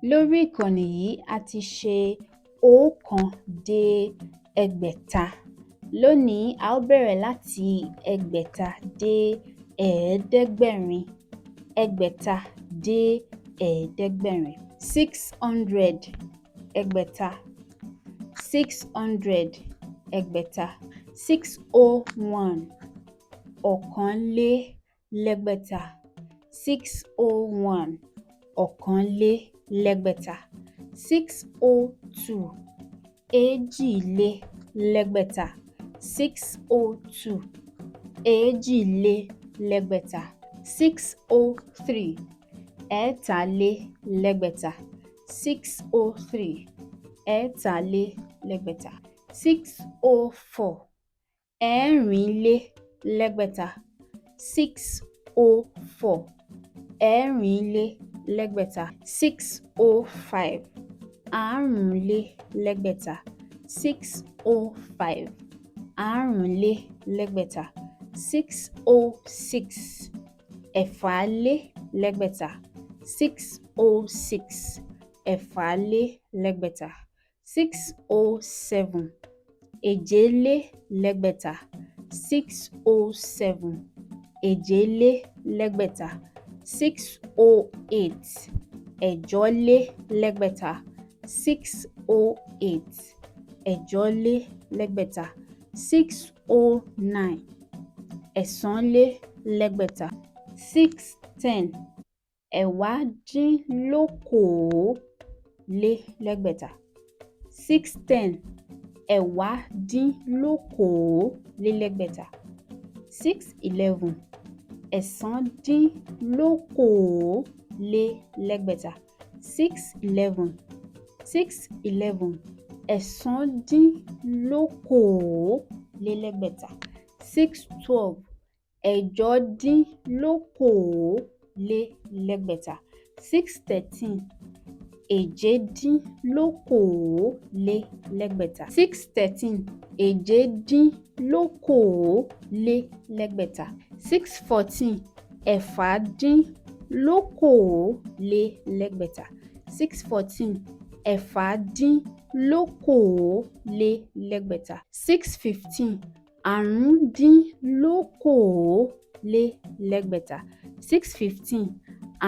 Lórí ìkànnì yìí a ti ṣe oókan dé ẹgbẹ̀ta. Lónìí a ó bẹ̀rẹ̀ láti ẹgbẹ̀ta dé ẹ̀ẹ́dẹ́gbẹ̀rin. Ẹgbẹ̀ta dé ẹ̀ẹ́dẹ́gbẹ̀rin. 600 ẹgbẹ̀ta. 600 ẹgbẹ̀ta. 601 ọ̀kànlélẹ́gbẹ̀ta. 601 ọ̀kànlélẹ́gbẹ̀ta. 602 èjìlélẹ́gbẹ̀ta. 602 èjìlélẹ́gbẹ̀ta. 603 ẹ̀ẹ́tàlélẹ́gbẹ̀ta. 603 ẹ̀ẹ́tàlélẹ́gbẹ̀ta. 604 ẹ̀ẹ́rìnlélẹ́gbẹ̀ta. 604 ẹ̀ẹ́rìnlélẹ́gbẹ̀ta. 605 àrùnlélẹ́gbẹ̀ta. 605 àrùnlélẹ́gbẹ̀ta. 606 ẹ̀fàlélẹ́gbẹ̀ta. 606 ẹ̀fàlélẹ́gbẹ̀ta. 607 èjìlélẹ́gbẹ̀ta. 607 èjìlélẹ́gbẹ̀ta. 608 ẹ̀jọlélẹ́gbẹ̀ta. 608 ẹ̀jọlélẹ́gbẹ̀ta. 609 ẹ̀sánlélẹ́gbẹ̀ta. 610 ẹ̀wádínlókòólélẹ́gbẹ̀ta. 610 ẹ̀wádínlókòólélẹ́gbẹ̀ta. 611 ẹ̀sándínlókòólélẹ́gbẹ̀ta. 611 611 ẹ̀sándínlókòólélẹ́gbẹ̀ta. 612 ẹ̀jọdínlókòólélẹ́gbẹ̀ta. 613 èjedínlókòólélẹ́gbẹ̀ta. 613 èjedínlókòólélẹ́gbẹ̀ta. 614 ẹ̀fàdínlókòólélẹ́gbẹ̀ta. 614 ẹ̀fàdínlókòólélẹ́gbẹ̀ta. 615 àrúndínlókòólélẹ́gbẹ̀ta. 615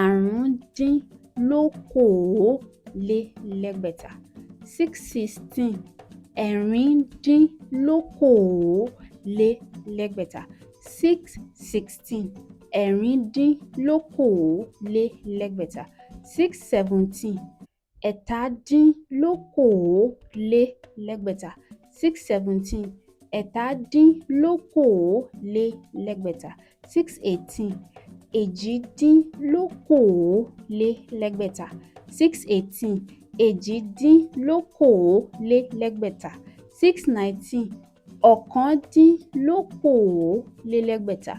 àrúndínlókòólélẹ́gbẹ̀ta. 616 ẹ̀rìndínlókòólélẹ́gbẹ̀ta. 616 ẹ̀rìndínlókòólélẹ́gbẹ̀ta. 617 ẹ̀tàdínlókòólélẹ́gbẹ̀ta. 617 ẹ̀tàdínlókòólélẹ́gbẹ̀ta. 618 èjìdínlókòólélẹ́gbẹ̀ta. 618 èjìdínlókòólélẹ́gbẹ̀ta. 619 ọ̀kándínlókòólélẹ́gbẹ̀ta.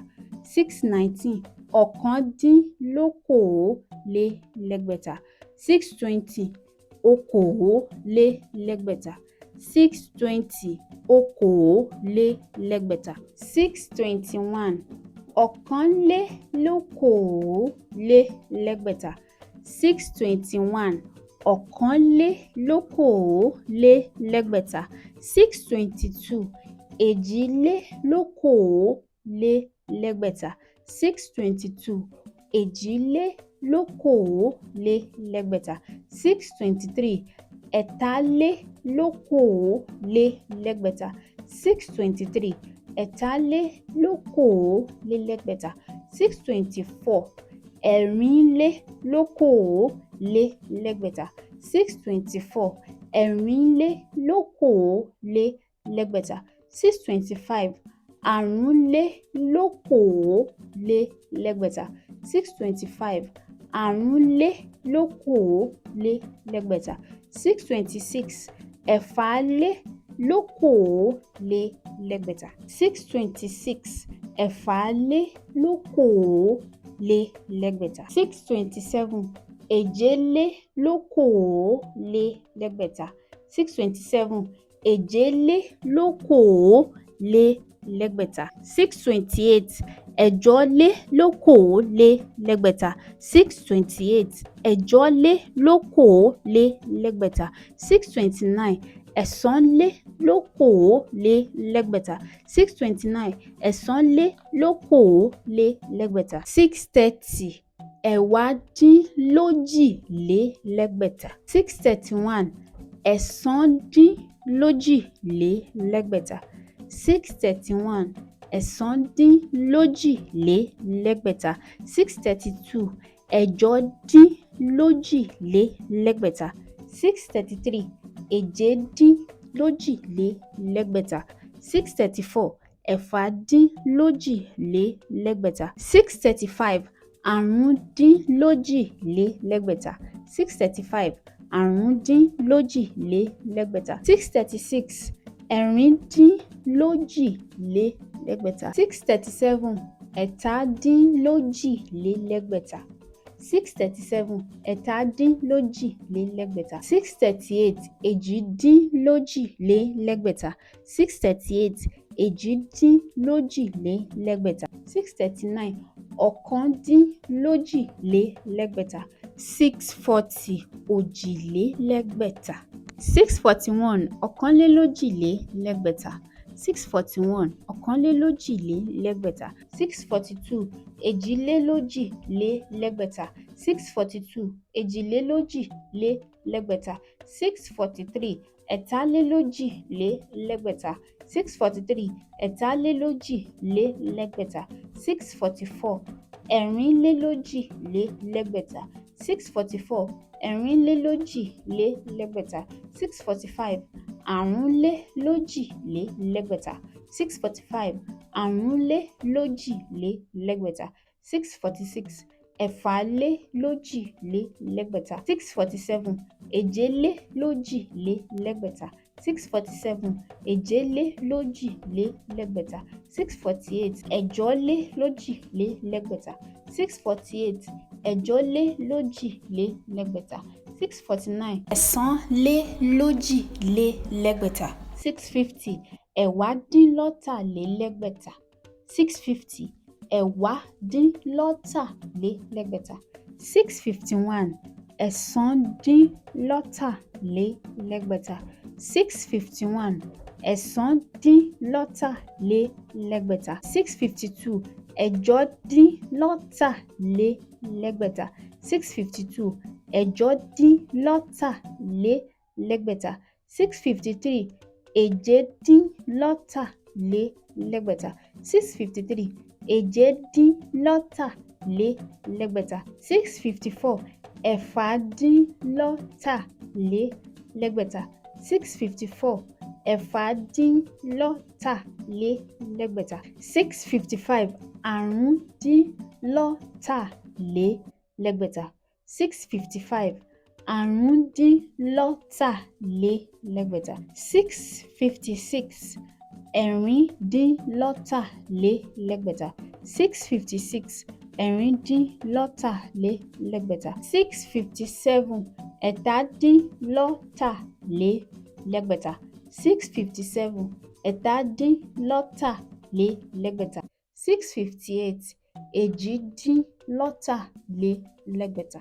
619 ọ̀kándínlókòólélẹ́gbẹ̀ta. 620 okòólélẹ́gbẹ̀ta. 620 okòólélẹ́gbẹ̀ta. 621 ọ̀kànlélókòólélẹ́gbẹ̀ta. 621 ọ̀kànlélókòólélẹ́gbẹ̀ta. 622 èjìlélókòólélẹ́gbẹ̀ta. 622 èjìlélókòólélẹ́gbẹ̀ta. 623 ẹ̀tàlélókòólélẹ́gbẹ̀ta. 623 ẹ̀tàlélókòólélẹ́gbẹ̀ta. 624 ẹ̀rìnlélókòólélẹ́gbẹ̀ta. 624 ẹ̀rìnlélókòólélẹ́gbẹ̀ta. 625 àrúnlélókòólélẹ́gbẹ̀ta. 625 àrúnlélókòólélẹ́gbẹ̀ta. 626 ẹ̀fàlélókòólélẹ́gbẹ̀ta. 626 ẹ̀fàlélókòólélẹ́gbẹ̀ta. 627 èjìlélókòólélẹ́gbẹ̀ta. 627 èjìlélókòólélẹ́gbẹ̀ta. 628 ẹ̀jọ-lé-lókòó-lé-lẹ́gbẹ̀ta 628 ẹ̀jọ-lé-lókòó-lé-lẹ́gbẹ̀ta 629 ẹ̀sán-lé-lókòó-lé-lẹ́gbẹ̀ta 629 ẹ̀sán-lé-lókòó-lé-lẹ́gbẹ̀ta 630 ẹ̀wá-dín-lójì-lé-lẹ́gbẹ̀ta 631 ẹ̀sán-dín-lójì-lé-lẹ́gbẹ̀ta 631 ẹ̀sán-dín-lójì-lé-lẹ́gbẹ̀ta 632 ẹ̀jọ-dín-lójì-lé-lẹ́gbẹ̀ta 633 èje-dín-lójì-lé-lẹ́gbẹ̀ta 634 ẹ̀fà-dín-lójì-lé-lẹ́gbẹ̀ta 635 àrún-dín-lójì-lé-lẹ́gbẹ̀ta 635 àrún-dín-lójì-lé-lẹ́gbẹ̀ta 636 ẹ̀rin-dín-lójì-lé-lẹ́gbẹ̀ta 637 ẹ̀ta-dín-lójì-lé-lẹ́gbẹ̀ta 637 ẹ̀ta-dín-lójì-lé-lẹ́gbẹ̀ta 638 èjì-dín-lójì-lé-lẹ́gbẹ̀ta 638 èjì-dín-lójì-lé-lẹ́gbẹ̀ta 639 ọ̀kan-dín-lójì-lé-lẹ́gbẹ̀ta 640 òjì-lé-lẹ́gbẹ̀ta 641 ọ̀kànlélójì-lé-lẹ́gbẹ̀ta 641 ọ̀kànlélójì-lé-lẹ́gbẹ̀ta 642 èjì-lé-lójì-lé-lẹ́gbẹ̀ta 642 èjì-lé-lójì-lé-lẹ́gbẹ̀ta 643 ẹ̀ta-lé-lójì-lé-lẹ́gbẹ̀ta 643 ẹ̀ta-lé-lójì-lé-lẹ́gbẹ̀ta 644 ẹ̀rin-lé-lójì-lé-lẹ́gbẹ̀ta 644 ẹ̀rin-lé-lójì-lé-lẹ́gbẹ̀ta 645 àrún-lé-lójì-lé-lẹ́gbẹ̀ta 645 àrún-lé-lójì-lé-lẹ́gbẹ̀ta 646 ẹ̀fà-lé-lójì-lé-lẹ́gbẹ̀ta 647 èje-lé-lójì-lé-lẹ́gbẹ̀ta 647 èje-lé-lójì-lé-lẹ́gbẹ̀ta 648 ẹ̀jọ-lé-lójì-lé-lẹ́gbẹ̀ta 648 ẹ̀jọ-lé-lójì-lé-lẹ́gbẹ̀ta 649 ẹ̀sán-lé-lójì-lé-lẹ́gbẹ̀ta 650 ẹ̀wá-dín-lọ́tà-lé-lẹ́gbẹ̀ta 650 ẹ̀wá-dín-lọ́tà-lé-lẹ́gbẹ̀ta 651 ẹ̀sán-dín-lọ́tà-lé-lẹ́gbẹ̀ta 651 ẹ̀sán-dín-lọ́tà-lé-lẹ́gbẹ̀ta 652 ẹ̀jọ-dín-lọ́tà-lé-lẹ́gbẹ̀ta 652 ẹ̀jọ-dín-lọ́tà-lé-lẹ́gbẹ̀ta 653 èje-dín-lọ́tà-lé-lẹ́gbẹ̀ta 653 èje-dín-lọ́tà-lé-lẹ́gbẹ̀ta 654 ẹ̀fà-dín-lọ́tà-lé-lẹ́gbẹ̀ta 654 ẹ̀fà-dín-lọ́tà-lé-lẹ́gbẹ̀ta 655 àrún-dín-lọ́tà-lé-lẹ́gbẹ̀ta 655 àrún-dín-lọ́tà-lé-lẹ́gbẹ̀ta 656 ẹ̀rin-dín-lọ́tà-lé-lẹ́gbẹ̀ta 656 ẹ̀rin-dín-lọ́tà-lé-lẹ́gbẹ̀ta 657 ẹ̀ta-dín-lọ́tà-lé-lẹ́gbẹ̀ta 657 ẹ̀ta-dín-lọ́tà-lé-lẹ́gbẹ̀ta 658 èjì-dín-lọ́tà-lé-lẹ́gbẹ̀ta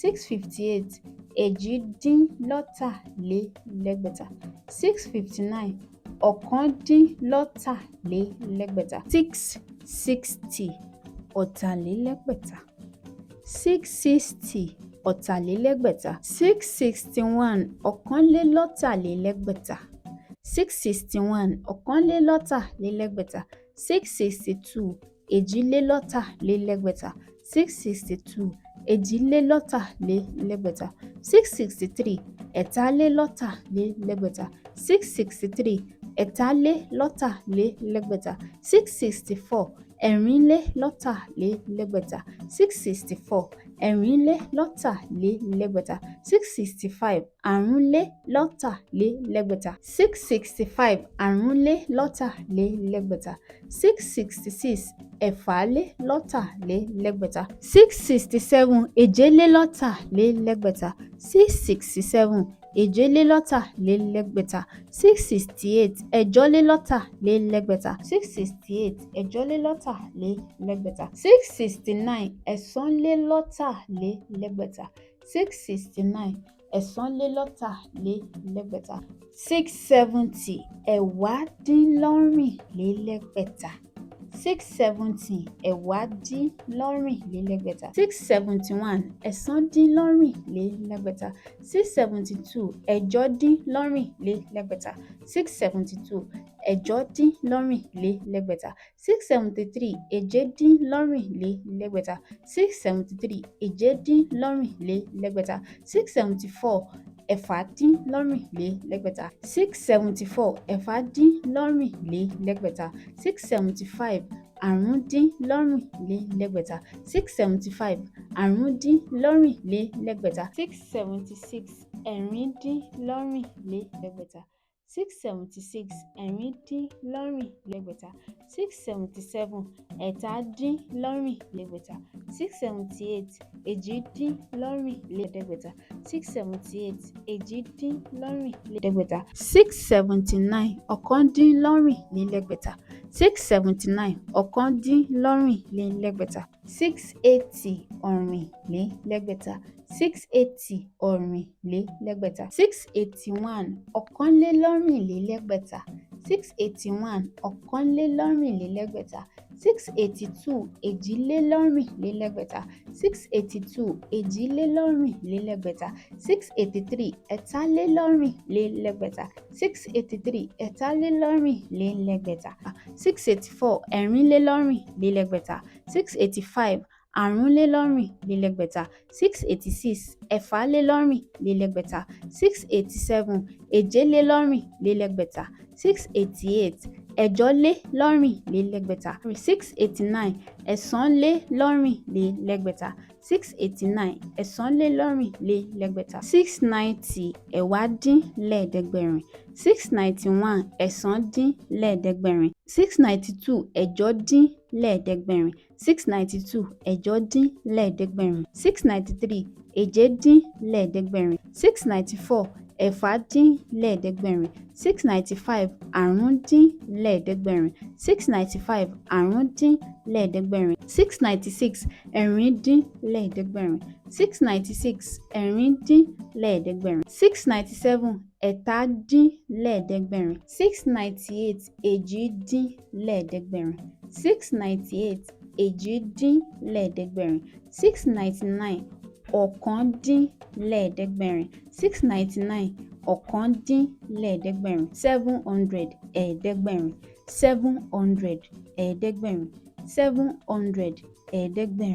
658 èjì-dín-lọ́tà-lé-lẹ́gbẹ̀ta 659 ọ̀kan-dín-lọ́tà-lé-lẹ́gbẹ̀ta 660 ọ̀tàlélẹ́gbẹ̀ta 660 ọ̀tàlélẹ́gbẹ̀ta 661 ọ̀kànlélọ́tàlélẹ́gbẹ̀ta 661 ọ̀kànlélọ́tàlélẹ́gbẹ̀ta 662 èjìlélọ́tàlélẹ́gbẹ̀ta 662 èjìlélọ́tàlélẹ́gbẹ̀ta 663 ẹ̀tàlélọ́tàlélẹ́gbẹ̀ta 663 ẹ̀tàlélọ́tàlélẹ́gbẹ̀ta 664 ẹ̀rínlélọ́tàlélẹ́gbẹ̀ta 664 ẹ̀rínlélọ́tàlélẹ́gbẹ̀ta 665 àrúnlélọ́tàlélẹ́gbẹ̀ta 665 àrúnlélọ́tàlélẹ́gbẹ̀ta 666 ẹ̀fàlélọ́tàlélẹ́gbẹ̀ta 667 èjélélọ́tàlélẹ́gbẹ̀ta 667 èjìlélọ́tàlélẹ́gbẹ̀ta 668 ẹ̀jọ́lélọ́tàlélẹ́gbẹ̀ta 668 ẹ̀jọ́lélọ́tàlélẹ́gbẹ̀ta 669 ẹ̀sánlélọ́tàlélẹ́gbẹ̀ta 669 ẹ̀sánlélọ́tàlélẹ́gbẹ̀ta 670 ẹ̀wádínlọ́rìnlélẹ́gbẹ̀ta 670 ẹ̀wádínlọ́rìnlélẹ́gbẹ̀ta 671 ẹ̀sándínlọ́rìnlélẹ́gbẹ̀ta 672 ẹ̀jọ́dínlọ́rìnlélẹ́gbẹ̀ta 672 ẹ̀jọ́dínlọ́rìnlélẹ́gbẹ̀ta 673 èjedínlọ́rìnlélẹ́gbẹ̀ta 673 èjedínlọ́rìnlélẹ́gbẹ̀ta 674 ẹ̀fàdínlọ́rìnlélẹ́gbẹ̀ta 674 ẹ̀fàdínlọ́rìnlélẹ́gbẹ̀ta 675 àrúndínlọ́rìnlélẹ́gbẹ̀ta 675 àrúndínlọ́rìnlélẹ́gbẹ̀ta 676 ẹ̀rìndínlọ́rìnlélẹ́gbẹ̀ta 676 ẹ̀rìndínlọ́rìnlẹ́gbẹ̀ta 677 ẹ̀tàdínlọ́rìnlẹ́gbẹ̀ta 678 èjìdínlọ́rìnlẹ́gbẹ̀ta 678 èjìdínlọ́rìnlẹ́gbẹ̀ta 679 ọ̀kándínlọ́rìnlẹ́gbẹ̀ta 679 ọ̀kándínlọ́rìnlẹ́gbẹ̀ta 680 ọ̀rìnlélẹ́gbẹ̀ta 680 ọ̀rìnlélẹ́gbẹ̀ta 681 ọ̀kànlélọ́rìnlélẹ́gbẹ̀ta 681 ọ̀kànlélọ́rìnlélẹ́gbẹ̀ta 682 èjìlélọ́rìnlélẹ́gbẹ̀ta 682 èjìlélọ́rìnlélẹ́gbẹ̀ta 683 ẹ̀tàlélọ́rìnlélẹ́gbẹ̀ta 683 ẹ̀tàlélọ́rìnlélẹ́gbẹ̀ta 684 ẹ̀rìnlélọ́rìnlélẹ́gbẹ̀ta 685 àrúnlélọ́rìnlélẹ́gbẹ̀ta 686 ẹ̀fàlélọ́rìnlélẹ́gbẹ̀ta 687 èjìlélọ́rìnlélẹ́gbẹ̀ta 688 ẹ̀jọ́lélọ́rìnlélẹ́gbẹ̀ta 689 ẹ̀sánlélọ́rìnlélẹ́gbẹ̀ta 689 ẹ̀sánlélọ́rìnlélẹ́gbẹ̀ta 690 ẹ̀wádínlẹ́ẹ̀ẹ́dẹ́gbẹ̀rin 691 ẹ̀sándínlẹ́ẹ̀ẹ́dẹ́gbẹ̀rin 692 ẹ̀jọ́dínlẹ́ẹ̀ẹ́dẹ́gbẹ̀rin 692 ẹ̀jọ́dínlẹ́ẹ̀ẹ́dẹ́gbẹ̀rin 693 èjedínlẹ́ẹ̀ẹ́dẹ́gbẹ̀rin 694 ẹ̀fàdínlẹ́ẹ̀ẹ́dẹ́gbẹ̀rin 695 àrúndínlẹ́ẹ̀ẹ́dẹ́gbẹ̀rin 695 àrúndínlẹ́ẹ̀ẹ́dẹ́gbẹ̀rin 696 ẹ̀rìndínlẹ́ẹ̀ẹ́dẹ́gbẹ̀rin 696 ẹ̀rìndínlẹ́ẹ̀ẹ́dẹ́gbẹ̀rin 697 ẹ̀tàdínlẹ́ẹ̀ẹ́dẹ́gbẹ̀rin 698 èjìdínlẹ́ẹ̀ẹ́dẹ́gbẹ̀rin 698 èjìdínlẹ́ẹ̀ẹ́dẹ́gbẹ̀rin 699 ọ̀kándínlẹ́ẹ̀ẹ́dẹ́gbẹ̀rin 699 ọ̀kándínlẹ́ẹ̀ẹ́dẹ́gbẹ̀rin 700 ẹ̀ẹ́dẹ́gbẹ̀rin 700 ẹ̀ẹ́dẹ́gbẹ̀rin 700 ẹ̀ẹ́dẹ́gbẹ̀rin.